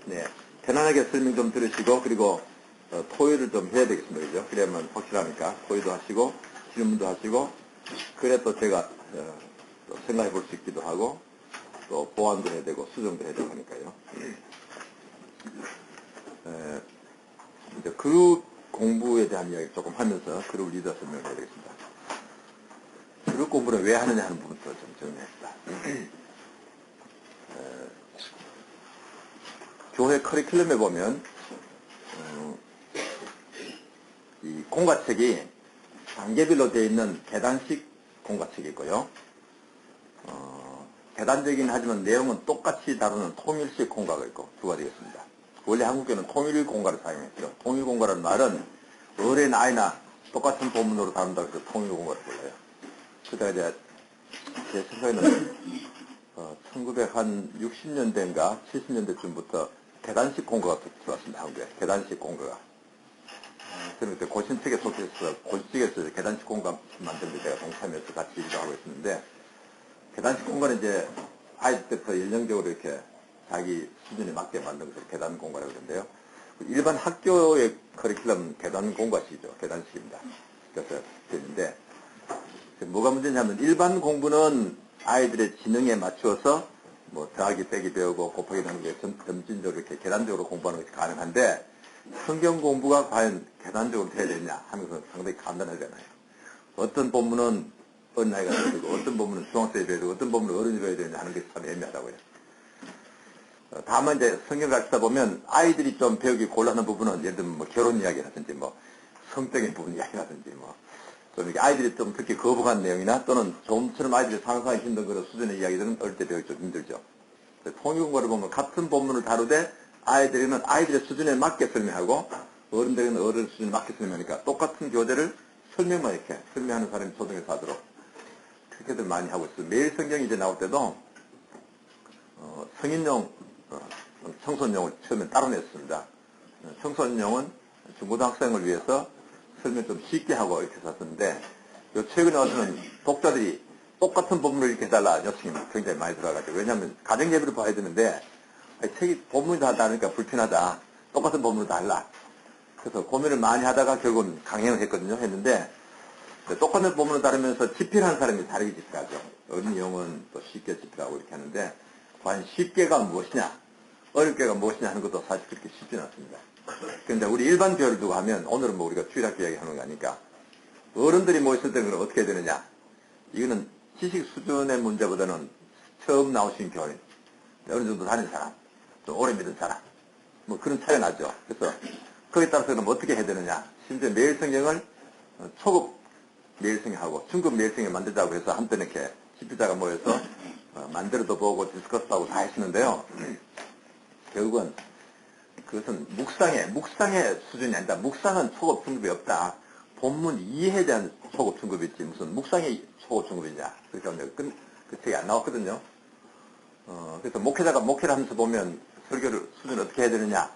네. 편안하게 설명 좀 들으시고, 그리고, 토의를 좀 해야 되겠습니다. 그죠? 그래야만 확실하니까. 토의도 하시고, 질문도 하시고, 그래 또 제가, 또 생각해 볼 수 있기도 하고, 또 보완도 해야 되고, 수정도 해야 되고 하니까요. 이제 그룹 공부에 대한 이야기 조금 하면서 그룹 리더 설명을 해야 되겠습니다. 그룹 공부를 왜 하느냐 하는 부분도 좀 정리합시다. 교회 커리큘럼에 보면 이 공과책이 단계별로 되어 있는 계단식 공과책이 있고요. 계단적이긴 하지만 내용은 똑같이 다루는 통일식 공과가 있고 두 가지가 있습니다. 원래 한국교는 통일 공과를 사용했죠. 통일 공과라는 말은 어린 아이나 똑같은 본문으로 다룬다고 해서 통일 공과를 불러요. 그다가 이제 제 생각에는 1960년대인가 70년대쯤부터 계단식 공과가 들어왔습니다. 한국에 계단식 공과가. 저는 그때 고신측에 속해서 고신측에서 계단식 공과 만든 데 제가 동참해서 같이 일도 하고 있었는데, 계단식 공과는 이제 아이 때부터 연령적으로 이렇게 자기 수준에 맞게 만든 것을 계단 공과라고 그러는데요. 일반 학교의 커리큘럼 계단 공과식이죠. 계단식입니다. 그래서 되는데, 뭐가 문제냐면 일반 공부는 아이들의 지능에 맞추어서 뭐 더하기 빼기 배우고 곱하기 나누는 게 점진적으로 이렇게 계단적으로 공부하는 것이 가능한데, 성경 공부가 과연 계단적으로 돼야 되느냐 하는 것은 상당히 간단하잖아요. 어떤 본문은 어린 아이가 돼야 되고, 어떤 본문은 중학생이 돼야 되고, 어떤 본문은 어른이 돼야 되느냐 하는 것이 참 애매하다고요. 다만 이제 성경을 가르치다 보면 아이들이 좀 배우기 곤란한 부분은 예를 들면 뭐 결혼 이야기라든지 뭐 성적인 부분 이야기라든지 뭐 좀 이렇게 아이들이 좀 그렇게 거북한 내용이나 또는 좀처럼 아이들이 상상하기 힘든 그런 수준의 이야기들은 어릴 때 배우기 좀 힘들죠. 통일공부를 보면 같은 본문을 다루되 아이들에게는 아이들의 수준에 맞게 설명하고 어른들에게는 어른 수준에 맞게 설명하니까 똑같은 교재를 설명만 이렇게 설명하는 사람이 초등에서 하도록 그렇게들 많이 하고 있어요. 매일 성경이 이제 나올 때도 성인용, 청소년용을 처음에 따로 냈습니다. 청소년용은 중고등학생을 위해서 설명 좀 쉽게 하고 이렇게 썼는데, 최근에 와서는 독자들이 똑같은 본문을 이렇게 해달라 요청이 굉장히 많이 들어가지고, 왜냐하면 가정예배를 봐야 되는데 책이 본문이 다 다르니까 불편하다. 똑같은 본문을 다 할라. 그래서 고민을 많이 하다가 결국은 강행을 했는데 똑같은 본문을 다루면서 집필하는 사람이 다르게 집필하죠. 어린 용은 또 쉽게 집필하고 이렇게 하는데, 과연 쉽게가 무엇이냐, 어렵게가 무엇이냐 하는 것도 사실 그렇게 쉽지는 않습니다. 그런데 우리 일반 교회를 두고 하면, 오늘은 뭐 우리가 주일학교 이야기하는 거 아니까, 어른들이 모였을 때는 그럼 어떻게 해야 되느냐. 이거는 지식 수준의 문제보다는 처음 나오신 교인, 어느 정도 다닌 사람, 좀 오래 믿은 사람, 뭐 그런 차이가 나죠. 그래서 거기에 따라서 그럼 어떻게 해야 되느냐. 심지어 매일 성경을 초급 매일 성경하고 중급 매일 성경 만들자고 해서 한편 이렇게 집필자가 모여서 만들어도 보고 디스커스하고 다 했었는데요. 결국은 그것은 묵상의 수준이 아니다. 묵상은 초급 중급이 없다. 본문 이해에 대한 초급 중급이 있지 무슨 묵상이 초급 중급이냐. 그러니까 그 책이 안 나왔거든요. 그래서 목회자가 목회를 하면서 보면 설교를 수준을 어떻게 해야 되느냐.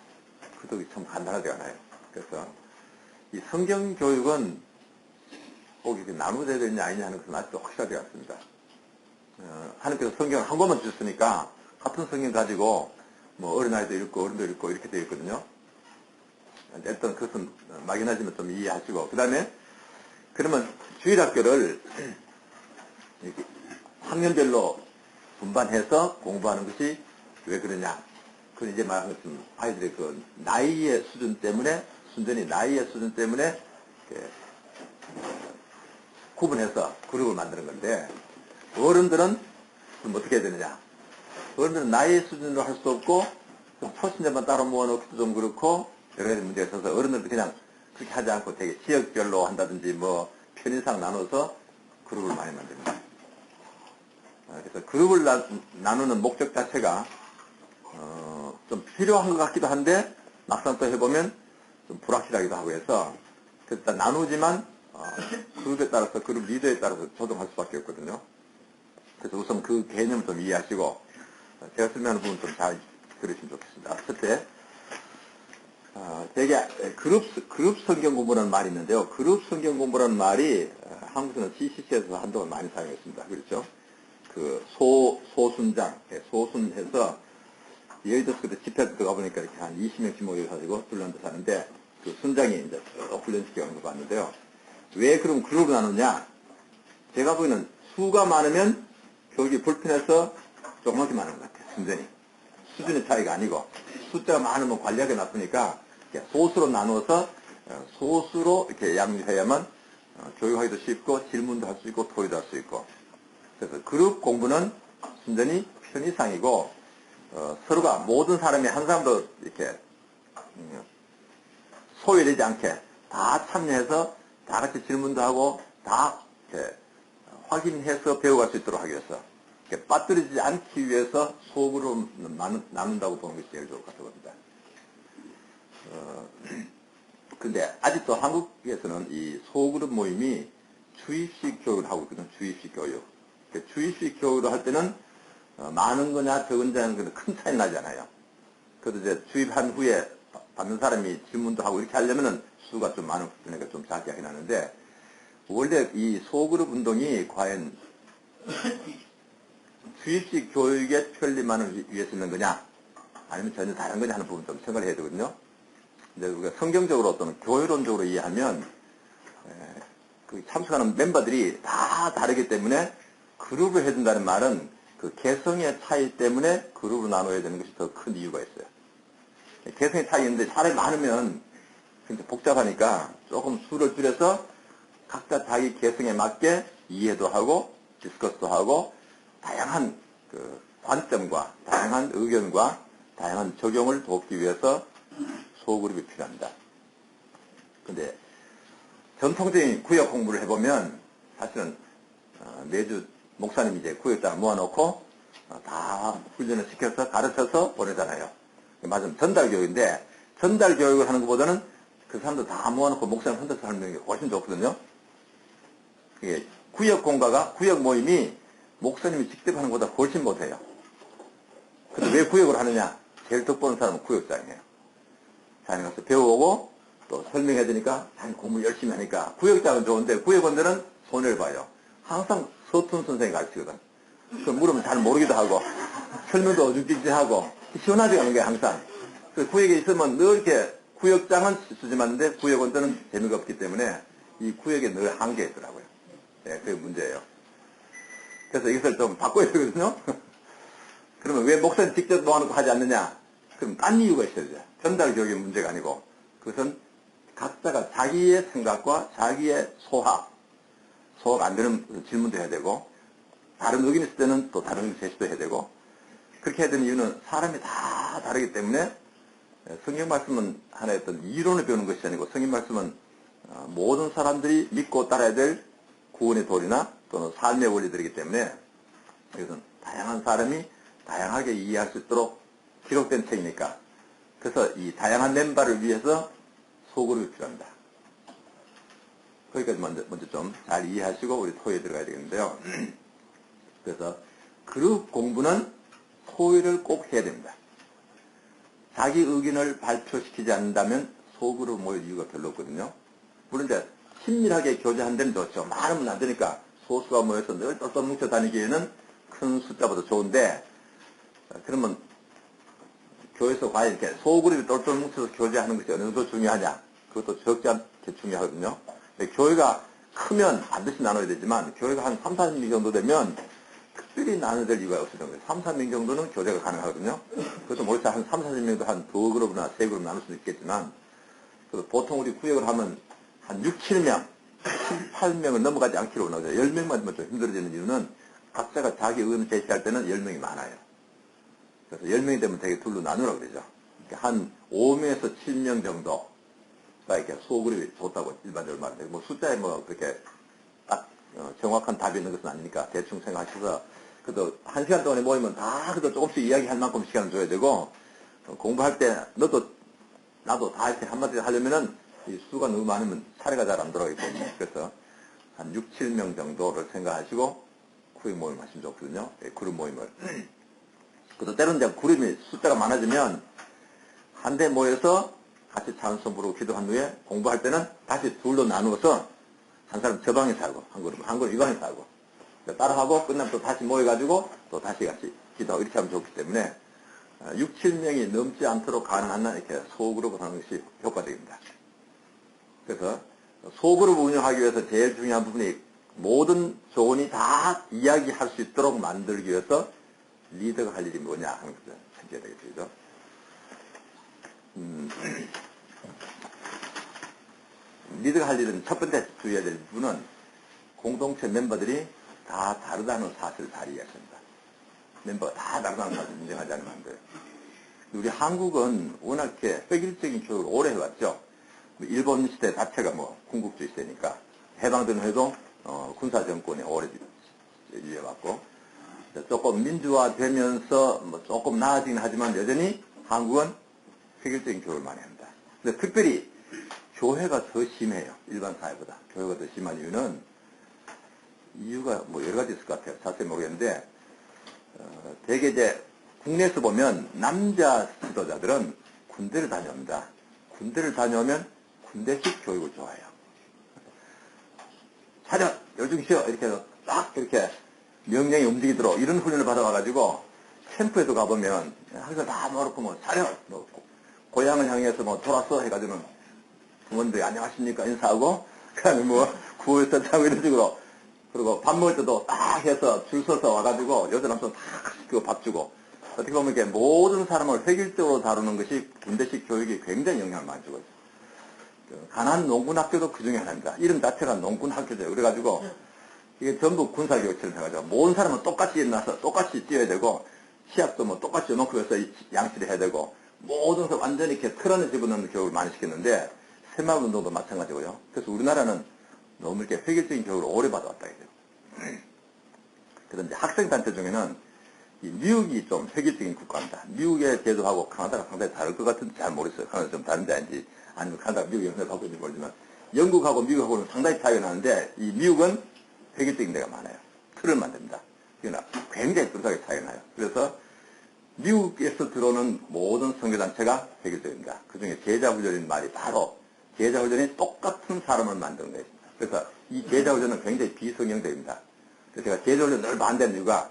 그것도 참 간단하지가 않아요. 그래서 이 성경 교육은 꼭 이렇게 나누어져야 되느냐 아니냐 하는 것은 아직도 확실하지 않습니다. 하나님께서 성경을 한 권만 주셨으니까 같은 성경 가지고 뭐 어린아이도 읽고 어른도 읽고 이렇게 되어 있거든요. 일단 그것은 막연하지만 좀 이해하시고, 그 다음에 그러면 주일학교를 이렇게 학년별로 분반해서 공부하는 것이 왜 그러냐. 그건 이제 말하는 것은 아이들의 그 나이의 수준 때문에, 순전히 나이의 수준 때문에 이렇게 구분해서 그룹을 만드는 건데, 어른들은 그럼 어떻게 해야 되느냐. 어른들은 나이의 수준으로 할 수 없고, 좀 초신자만 따로 모아놓기도 좀 그렇고, 여러 가지 문제가 있어서 어른들도 그냥 그렇게 하지 않고 되게 지역별로 한다든지 뭐 편의상 나눠서 그룹을 많이 만듭니다. 그래서 그룹을 나누는 목적 자체가 좀 필요한 것 같기도 한데 막상 또 해보면 좀 불확실하기도 하고 해서, 일단 나누지만 그룹에 따라서, 그룹 리더에 따라서 조정할 수밖에 없거든요. 그래서 우선 그 개념을 좀 이해하시고 제가 설명하는 부분 좀 잘 들으시면 좋겠습니다. 첫째, 되게 그룹 성경 공부라는 말이 있는데요. 그룹 성경 공부라는 말이 한국에서는 CCC에서 한동안 많이 사용했습니다. 그렇죠? 그 소순장, 소순해서 예를 들어서 그때 집회 들어가 보니까 이렇게 한 20명씩 모여가지고 둘러앉아 사는데, 그 순장이 이제 쭉 훈련시켜가는 거 봤는데요. 왜 그럼 그룹으로 나누냐? 제가 보기에는 수가 많으면 교육이 불편해서 조그맣게 많은 것 같아요. 순전히. 수준의 차이가 아니고, 숫자가 많으면 관리하기 나쁘니까, 소수로 나누어서, 소수로 이렇게 양육해야만, 교육하기도 쉽고, 질문도 할 수 있고, 토의도 할 수 있고. 그래서 그룹 공부는 순전히 편의상이고, 서로가 모든 사람이 한 사람도 이렇게, 소외되지 않게 다 참여해서 다 같이 질문도 하고, 다 이렇게 확인해서 배워갈 수 있도록 하기 위해서, 빠뜨리지 않기 위해서 소그룹 나눈다고 보는 것이 제일 좋을 것 같아 봅니다. 근데 아직도 한국에서는 이 소그룹 모임이 주입식 교육을 하고 있거든요. 주입식 교육. 주입식 교육을 할 때는 많은 거냐 적은 거냐는 큰 차이 나잖아요. 그래도 이제 주입한 후에 받는 사람이 질문도 하고 이렇게 하려면은 수가 좀 많은 거니까 좀 작게 하긴 하는데, 원래 이 소그룹 운동이 과연 주입식 교육의 편리만을 위해서 있는 거냐, 아니면 전혀 다른 거냐 하는 부분 좀 생각을 해야 되거든요. 근데 우리가 성경적으로 또는 교회론적으로 이해하면, 그 참석하는 멤버들이 다 다르기 때문에 그룹을 해준다는 말은 그 개성의 차이 때문에 그룹으로 나눠야 되는 것이 더 큰 이유가 있어요. 개성의 차이 있는데 사람이 많으면 굉장히 복잡하니까 조금 수를 줄여서 각자 자기 개성에 맞게 이해도 하고 디스커스도 하고 다양한 그 관점과 다양한 의견과 다양한 적용을 돕기 위해서 소그룹이 필요합니다. 근데 전통적인 구역 공부를 해보면 사실은 매주 목사님이 이제 구역장을 모아놓고 다 훈련을 시켜서 가르쳐서 보내잖아요. 맞으면 전달교육인데, 전달교육을 하는 것보다는 그 사람들 다 모아놓고 목사님 혼자서 하는 게 훨씬 좋거든요. 이게 구역 공가가, 구역 모임이 목사님이 직접 하는 것보다 훨씬 못해요. 근데 왜 구역을 하느냐? 제일 덕보는 사람은 구역장이에요. 자기가 가서 배워오고 또 설명해 주니까 자기 공부 열심히 하니까. 구역장은 좋은데 구역원들은 손해를 봐요. 항상 서툰 선생이 가르치거든. 그 물으면 잘 모르기도 하고 설명도 어중직진하고 시원하지 않은 게 항상. 그 구역에 있으면 늘 이렇게 구역장은 수지맞는데 구역원들은 재미가 없기 때문에 이 구역에 늘 한계가 있더라고요. 네, 그게 문제예요. 그래서 이것을 좀 바꿔야 되거든요. 그러면 왜 목사님 직접 모아놓고 하지 않느냐? 그럼 딴 이유가 있어야죠. 전달 교육의 문제가 아니고, 그것은 각자가 자기의 생각과 자기의 소화 안 되는 질문도 해야 되고, 다른 의견이 있을 때는 또 다른 의견 제시도 해야 되고, 그렇게 해야 되는 이유는 사람이 다 다르기 때문에, 성경 말씀은 하나의 어떤 이론을 배우는 것이 아니고, 성경 말씀은 모든 사람들이 믿고 따라야 될 구원의 도리나 또는 삶의 원리들이기 때문에, 이것은 다양한 사람이 다양하게 이해할 수 있도록 기록된 책이니까, 그래서 이 다양한 멤버를 위해서 소그룹이 필요합니다. 거기까지 먼저 좀 잘 이해하시고 우리 토의에 들어가야 되겠는데요. 그래서 그룹 공부는 토의를 꼭 해야 됩니다. 자기 의견을 발표시키지 않는다면 소그룹 모일 이유가 별로 없거든요. 물론 이제 친밀하게 교제한 데는 좋죠. 많으면 안 되니까 소수가 모여서 늘 똘똘 뭉쳐 다니기에는 큰 숫자보다 좋은데, 그러면 교회에서 과연 이렇게 소그룹이 똘똘 뭉쳐서 교제하는 것이 어느 정도 중요하냐? 그것도 적지 않게 중요하거든요. 교회가 크면 반드시 나눠야 되지만, 교회가 한 3, 40명 정도 되면 특별히 나눠야 될 이유가 없어요. 3, 4명 정도는 교제가 가능하거든요. 그것도 모르겠어. 한 3, 40명도 한 2그룹이나 3그룹 나눌 수는 있겠지만, 보통 우리 구역을 하면 한 6, 7명, 7, 8명을 넘어가지 않기로 나오죠. 10명만 되면 좀 힘들어지는 이유는 각자가 자기 의견을 제시할 때는 10명이 많아요. 그래서 10명이 되면 되게 둘로 나누라고 그러죠. 한 5명에서 7명 정도가 이렇게 소그룹이 좋다고 일반적으로 말해요. 뭐 숫자에 뭐 그렇게 딱 정확한 답이 있는 것은 아니니까 대충 생각하셔서, 그래도 1시간 동안에 모이면 다 그래도 조금씩 이야기할 만큼 시간을 줘야 되고, 공부할 때 나도 다 이렇게 한마디 하려면은 이 수가 너무 많으면 차례가 잘 안 들어가기 때문에, 그래서 한 6, 7명 정도를 생각하시고 구역 모임 하시면 좋거든요. 그룹 모임을. 그래도 때로는 이제 그룹이 숫자가 많아지면 한 대 모여서 같이 찬송 부르고 기도한 후에 공부할 때는 다시 둘로 나누어서 한 사람 저 방에 살고 한 그룹 이 방에 살고 따라하고 끝나면 또 다시 모여가지고 또 다시 같이 기도하고 이렇게 하면 좋기 때문에, 6, 7명이 넘지 않도록 가능한 한 이렇게 소그룹을 하는 것이 효과적입니다. 그래서 소그룹 운영하기 위해서 제일 중요한 부분이 모든 조언이 다 이야기할 수 있도록 만들기 위해서 리더가 할 일이 뭐냐 하는 것을 찾아야 되겠죠. 리더가 할 일은 첫 번째 주의해야 될 부분은 공동체 멤버들이 다 다르다는 사실을 잘 이해했습니다. 멤버가 다 다르다는 사실을 인정하지 않으면 안 돼요. 우리 한국은 워낙 획일적인 교육을 오래 해왔죠. 일본 시대 자체가 군국주의 시대니까 해방된 후에도 군사 정권이 오래 이어왔고 조금 민주화되면서 조금 나아지긴 하지만 여전히 한국은 획일적인 교육을 많이 합니다. 근데 특별히 교회가 더 심해요. 일반 사회보다. 교회가 더 심한 이유가 여러 가지 있을 것 같아요. 자세히 모르겠는데 대개 이제 국내에서 보면 남자 지도자들은 군대를 다녀옵니다. 군대를 다녀오면 군대식 교육을 좋아해요. 차렷! 열중시어! 이렇게 해서 딱 이렇게 명령이 움직이도록 이런 훈련을 받아와가지고 캠프에도 가보면 항상 다 놓고 차렷! 고향을 향해서 돌아서 해가지고는 부모님들이 안녕하십니까 인사하고 그 다음에 구호에서 차고 이런 식으로 그리고 밥 먹을 때도 딱 해서 줄 서서 와가지고 여자 남성 딱 시키고 밥 주고 어떻게 보면 이렇게 모든 사람을 획일적으로 다루는 것이 군대식 교육이 굉장히 영향을 많이 주고 있어요. 가난 농군학교도 그 중에 하나입니다. 이름 자체가 농군학교죠. 그래가지고 이게 전부 군사교육처럼 해가지고 모든 사람은 똑같이 일어나서 똑같이 뛰어야 되고 시합도 똑같이 요만큼 해서 양치를 해야 되고 모든 걸 완전히 이렇게 틀 안에 집어넣는 교육을 많이 시켰는데 새마을운동도 마찬가지고요. 그래서 우리나라는 너무 이렇게 획일적인 교육을 오래 받아왔다 이거죠. 그런데 학생단체 중에는 미국이 좀 획일적인 국가입니다. 미국의 제도하고 카나다가 상당히 다를 것 같은데 잘 모르겠어요. 카나다 좀 다른지 아닌지 아니면 카나다가 미국의 영향을 받고 있는지 모르지만 영국하고 미국하고는 상당히 차이가 나는데 이 미국은 획일적인 데가 많아요. 틀을 만듭니다. 그러나 굉장히 뚜렷하게 차이가 나요. 그래서 미국에서 들어오는 모든 선교단체가 획일적입니다. 그 중에 제자훈련인 말이 바로 제자훈련이 똑같은 사람을 만드는 것입니다. 그래서 이 제자훈련은 굉장히 비성경적입니다. 그래서 제가 제자훈련 늘 반대하는 이유가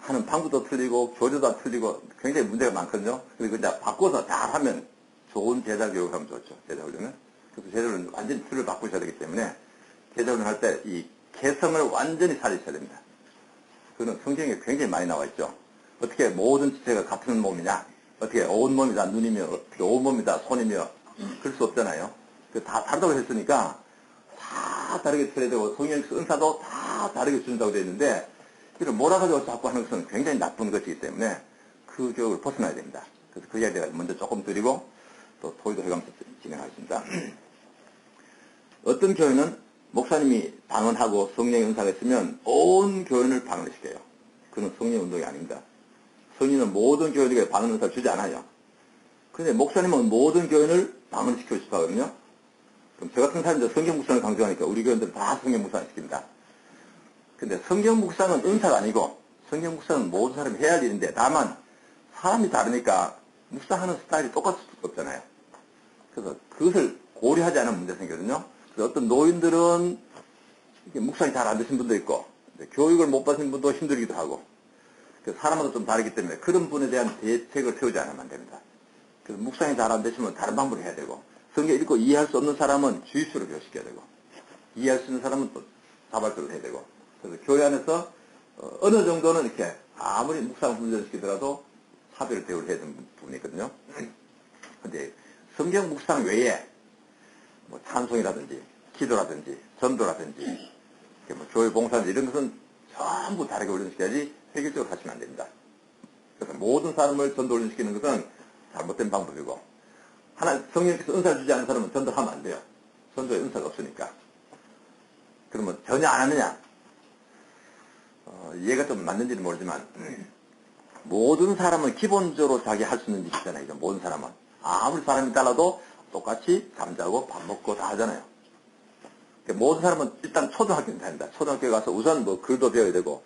하는 방법도 틀리고 교조도 틀리고 굉장히 문제가 많거든요. 그리고 이제 바꿔서 잘하면 좋은 제자교육을 하면 좋죠. 제자훈련은. 그래서 제자훈련은 완전히 틀을 바꾸셔야 되기 때문에 제자훈련 할 때 이 개성을 완전히 살리셔야 됩니다. 그거는 성경에 굉장히 많이 나와 있죠. 어떻게 모든 지체가 같은 몸이냐? 어떻게 온몸이다 눈이며 어떻게 온몸이다 손이며 그럴 수 없잖아요. 다 다르다고 했으니까 다 다르게 틀어야 되고 성경에서 은사도 다 다르게 준다고 되어 있는데 이걸 몰아가지고 자꾸 하는 것은 굉장히 나쁜 것이기 때문에 그 교육을 벗어나야 됩니다. 그래서 그 이야기 제가 먼저 조금 드리고 또 토의도 해가면서 진행하겠습니다. 어떤 교회는 목사님이 방언하고 성령의 은사가 있으면 온 교인을 방언을 시켜요. 그건 성령 운동이 아닙니다. 성령은 모든 교인에게 방언 은사를 주지 않아요. 그런데 목사님은 모든 교인을 방언을 시키고 싶어 하거든요. 그럼 저 같은 사람들 성경 묵상을 강조하니까 우리 교인들은 다 성경 묵상을 시킵니다. 근데 성경 묵상은 은사가 아니고 성경 묵상은 모든 사람이 해야 할 일인데 다만 사람이 다르니까 묵상하는 스타일이 똑같을 수가 없잖아요. 그래서 그것을 고려하지 않은 문제가 생기거든요. 그래서 어떤 노인들은 묵상이 잘 안 되신 분도 있고 교육을 못 받은 분도 힘들기도 하고 사람마다 좀 다르기 때문에 그런 분에 대한 대책을 세우지 않으면 안 됩니다. 그래서 묵상이 잘 안 되시면 다른 방법을 해야 되고 성경 읽고 이해할 수 없는 사람은 주입수로 교육시켜야 되고 이해할 수 있는 사람은 또 자발적으로 해야 되고 그래서 교회 안에서 어느 정도는 이렇게 아무리 묵상 훈련을 시키더라도 차별 대우를 해야 되는 부분이 있거든요. 근데 성경 묵상 외에 찬송이라든지 기도라든지 전도라든지 교회 봉사라든지 이런 것은 전부 다르게 훈련시켜야지 획일적으로 하시면 안 됩니다. 그래서 모든 사람을 전도 훈련시키는 것은 잘못된 방법이고 성령께서 은사를 주지 않은 사람은 전도하면 안 돼요. 전도에 은사가 없으니까. 그러면 전혀 안 하느냐? 이해가 좀 맞는지는 모르지만 모든 사람은 기본적으로 자기 할 수 있는 일이 있잖아요. 모든 사람은. 아무리 사람이 달라도 똑같이 잠자고 밥 먹고 다 하잖아요. 모든 사람은 일단 초등학교는 다닙니다. 초등학교에 가서 우선 글도 배워야 되고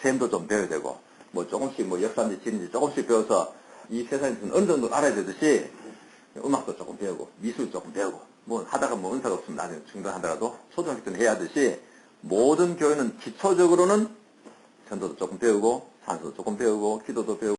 셈도 좀 배워야 되고 조금씩 역사인지 지리인지 조금씩 배워서 이 세상에서는 어느 정도 알아야 되듯이 음악도 조금 배우고 미술 조금 배우고 하다가 은사가 없으면 나중에 중단하더라도 초등학교 때는 해야 하듯이 모든 교회는 기초적으로는 전도도 조금 배우고 산수도 조금 배우고 기도도 배우고